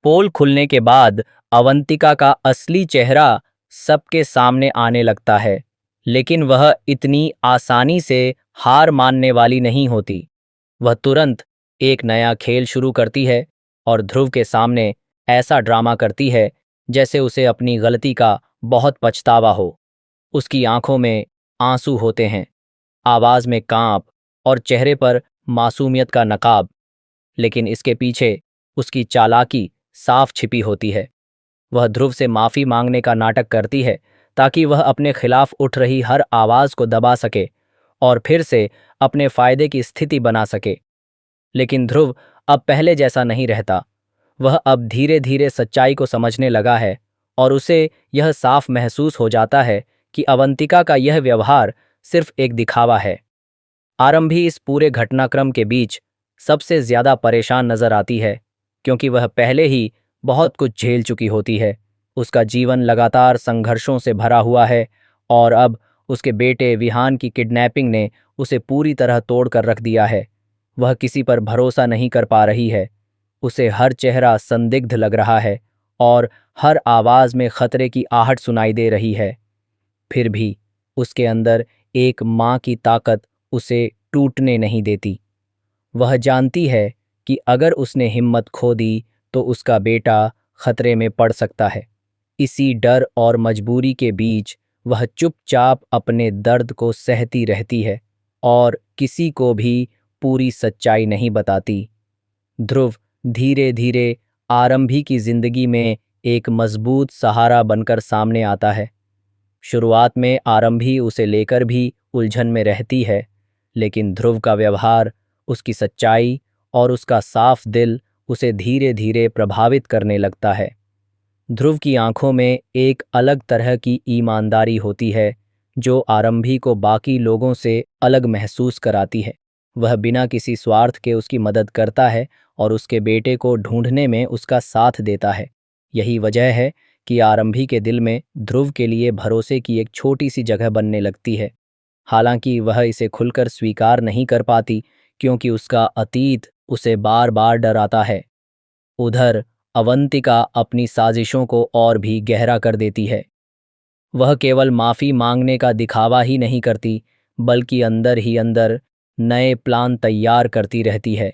पोल खुलने के बाद अवंतिका का असली चेहरा सबके सामने आने लगता है, लेकिन वह इतनी आसानी से हार मानने वाली नहीं होती। वह तुरंत एक नया खेल शुरू करती है और ध्रुव के सामने ऐसा ड्रामा करती है जैसे उसे अपनी गलती का बहुत पछतावा हो। उसकी आंखों में आंसू होते हैं, आवाज में कांप और चेहरे पर मासूमियत का नकाब, लेकिन इसके पीछे उसकी चालाकी साफ छिपी होती है। वह ध्रुव से माफी मांगने का नाटक करती है ताकि वह अपने खिलाफ उठ रही हर आवाज को दबा सके और फिर से अपने फायदे की स्थिति बना सके। लेकिन ध्रुव अब पहले जैसा नहीं रहता। वह अब धीरे धीरे सच्चाई को समझने लगा है और उसे यह साफ महसूस हो जाता है कि अवंतिका का यह व्यवहार सिर्फ एक दिखावा है। आरंभी इस पूरे घटनाक्रम के बीच सबसे ज्यादा परेशान नजर आती है, क्योंकि वह पहले ही बहुत कुछ झेल चुकी होती है। उसका जीवन लगातार संघर्षों से भरा हुआ है और अब उसके बेटे विहान की किडनैपिंग ने उसे पूरी तरह तोड़ कर रख दिया है। वह किसी पर भरोसा नहीं कर पा रही है। उसे हर चेहरा संदिग्ध लग रहा है और हर आवाज में खतरे की आहट सुनाई दे रही है। फिर भी उसके अंदर एक माँ की ताकत उसे टूटने नहीं देती। वह जानती है कि अगर उसने हिम्मत खो दी तो उसका बेटा खतरे में पड़ सकता है। इसी डर और मजबूरी के बीच वह चुपचाप अपने दर्द को सहती रहती है और किसी को भी पूरी सच्चाई नहीं बताती। ध्रुव धीरे धीरे आरंभी की जिंदगी में एक मजबूत सहारा बनकर सामने आता है। शुरुआत में आरंभी उसे लेकर भी उलझन में रहती है, लेकिन ध्रुव का व्यवहार, उसकी सच्चाई और उसका साफ दिल उसे धीरे धीरे प्रभावित करने लगता है। ध्रुव की आंखों में एक अलग तरह की ईमानदारी होती है जो आरंभी को बाकी लोगों से अलग महसूस कराती है। वह बिना किसी स्वार्थ के उसकी मदद करता है और उसके बेटे को ढूंढने में उसका साथ देता है। यही वजह है कि आरंभी के दिल में ध्रुव के लिए भरोसे की एक छोटी सी जगह बनने लगती है। हालांकि वह इसे खुलकर स्वीकार नहीं कर पाती, क्योंकि उसका अतीत उसे बार बार डराता है। उधर अवंतिका अपनी साजिशों को और भी गहरा कर देती है। वह केवल माफी मांगने का दिखावा ही नहीं करती, बल्कि अंदर ही अंदर नए प्लान तैयार करती रहती है।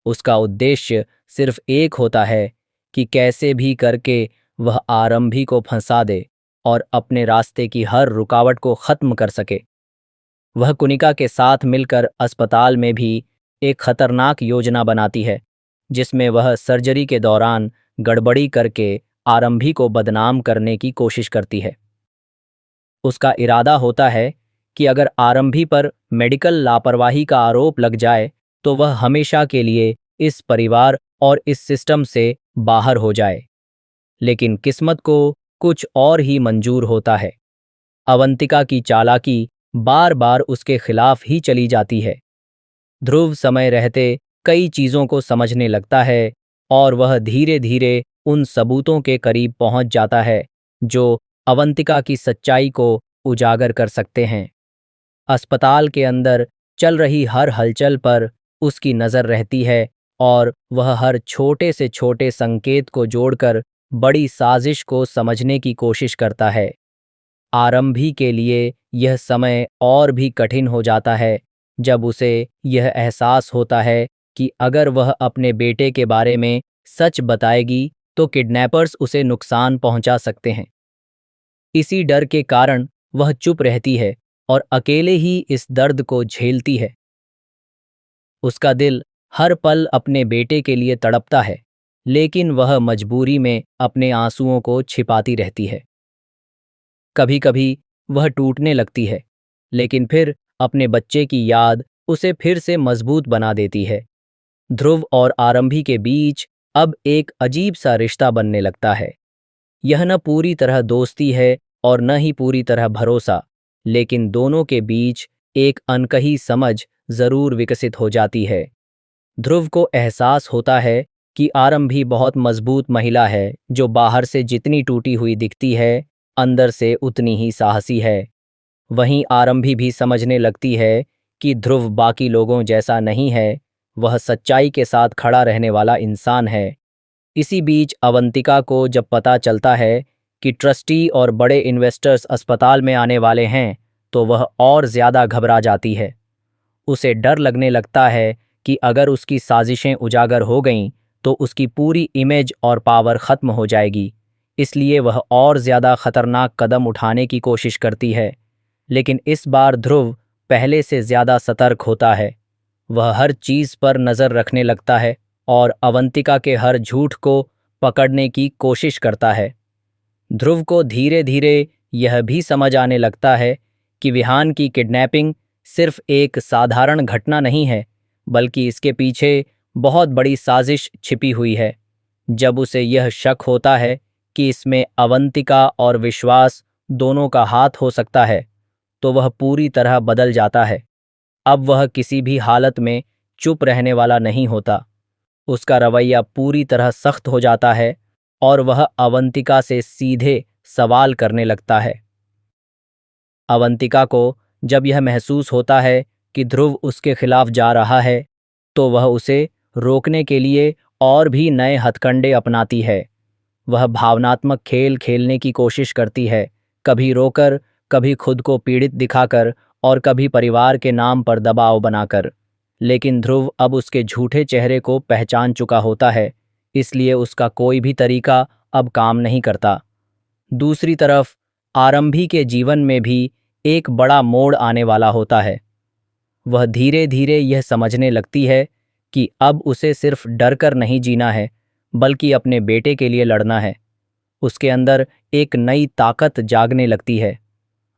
उसका उद्देश्य सिर्फ एक होता है कि कैसे भी करके वह आरंभी को फंसा दे और अपने रास्ते की हर रुकावट को खत्म कर सके। वह कुनिका के साथ मिलकर अस्पताल में भी एक खतरनाक योजना बनाती है, जिसमें वह सर्जरी के दौरान गड़बड़ी करके आरंभी को बदनाम करने की कोशिश करती है। उसका इरादा होता है कि अगर आरंभी पर मेडिकल लापरवाही का आरोप लग जाए तो वह हमेशा के लिए इस परिवार और इस सिस्टम से बाहर हो जाए। लेकिन किस्मत को कुछ और ही मंजूर होता है। अवंतिका की चालाकी बार बार उसके खिलाफ ही चली जाती है। ध्रुव समय रहते कई चीजों को समझने लगता है और वह धीरे धीरे उन सबूतों के करीब पहुंच जाता है जो अवंतिका की सच्चाई को उजागर कर सकते हैं। अस्पताल के अंदर चल रही हर हलचल पर उसकी नजर रहती है और वह हर छोटे से छोटे संकेत को जोड़कर बड़ी साजिश को समझने की कोशिश करता है। आरंभी के लिए यह समय और भी कठिन हो जाता है जब उसे यह एहसास होता है कि अगर वह अपने बेटे के बारे में सच बताएगी तो किडनैपर्स उसे नुकसान पहुंचा सकते हैं। इसी डर के कारण वह चुप रहती है और अकेले ही इस दर्द को झेलती है। उसका दिल हर पल अपने बेटे के लिए तड़पता है, लेकिन वह मजबूरी में अपने आंसुओं को छिपाती रहती है। कभी कभी वह टूटने लगती है, लेकिन फिर अपने बच्चे की याद उसे फिर से मजबूत बना देती है। ध्रुव और आरंभी के बीच अब एक अजीब सा रिश्ता बनने लगता है। यह न पूरी तरह दोस्ती है और न ही पूरी तरह भरोसा, लेकिन दोनों के बीच एक अनकही समझ जरूर विकसित हो जाती है। ध्रुव को एहसास होता है कि आरंभी बहुत मजबूत महिला है जो बाहर से जितनी टूटी हुई दिखती है, अंदर से उतनी ही साहसी है। वहीं आरंभी भी समझने लगती है कि ध्रुव बाकी लोगों जैसा नहीं है, वह सच्चाई के साथ खड़ा रहने वाला इंसान है। इसी बीच अवंतिका को जब पता चलता है कि ट्रस्टी और बड़े इन्वेस्टर्स अस्पताल में आने वाले हैं, तो वह और ज़्यादा घबरा जाती है। उसे डर लगने लगता है कि अगर उसकी साजिशें उजागर हो गईं, तो उसकी पूरी इमेज और पावर ख़त्म हो जाएगी। इसलिए वह और ज़्यादा खतरनाक कदम उठाने की कोशिश करती है। लेकिन इस बार ध्रुव पहले से ज़्यादा सतर्क होता है। वह हर चीज़ पर नज़र रखने लगता है और अवंतिका के हर झूठ को पकड़ने की कोशिश करता है। ध्रुव को धीरे धीरे यह भी समझ आने लगता है कि विहान की किडनैपिंग सिर्फ एक साधारण घटना नहीं है, बल्कि इसके पीछे बहुत बड़ी साजिश छिपी हुई है। जब उसे यह शक होता है कि इसमें अवंतिका और विश्वास दोनों का हाथ हो सकता है, तो वह पूरी तरह बदल जाता है। अब वह किसी भी हालत में चुप रहने वाला नहीं होता। उसका रवैया पूरी तरह सख्त हो जाता है और वह अवंतिका से सीधे सवाल करने लगता है। अवंतिका को जब यह महसूस होता है कि ध्रुव उसके खिलाफ जा रहा है, तो वह उसे रोकने के लिए और भी नए हथकंडे अपनाती है। वह भावनात्मक खेल खेलने की कोशिश करती है, कभी रोकर, कभी खुद को पीड़ित दिखाकर और कभी परिवार के नाम पर दबाव बनाकर। लेकिन ध्रुव अब उसके झूठे चेहरे को पहचान चुका होता है, इसलिए उसका कोई भी तरीका अब काम नहीं करता। दूसरी तरफ आरंभी के जीवन में भी एक बड़ा मोड़ आने वाला होता है। वह धीरे धीरे यह समझने लगती है कि अब उसे सिर्फ डर कर नहीं जीना है, बल्कि अपने बेटे के लिए लड़ना है। उसके अंदर एक नई ताकत जागने लगती है।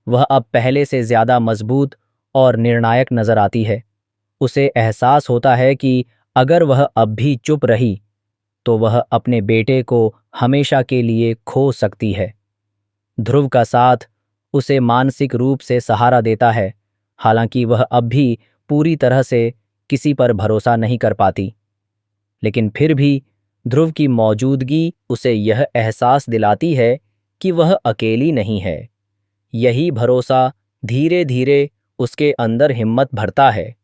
वह अब पहले से ज्यादा मजबूत और निर्णायक नजर आती है। उसे एहसास होता है कि अगर वह अब भी चुप रही, तो वह अपने बेटे को हमेशा के लिए खो सकती है। ध्रुव का साथ उसे मानसिक रूप से सहारा देता है, हालांकि वह अब भी पूरी तरह से किसी पर भरोसा नहीं कर पाती। लेकिन फिर भी ध्रुव की मौजूदगी उसे यह एहसास दिलाती है कि वह अकेली नहीं है। यही भरोसा धीरे धीरे उसके अंदर हिम्मत भरता है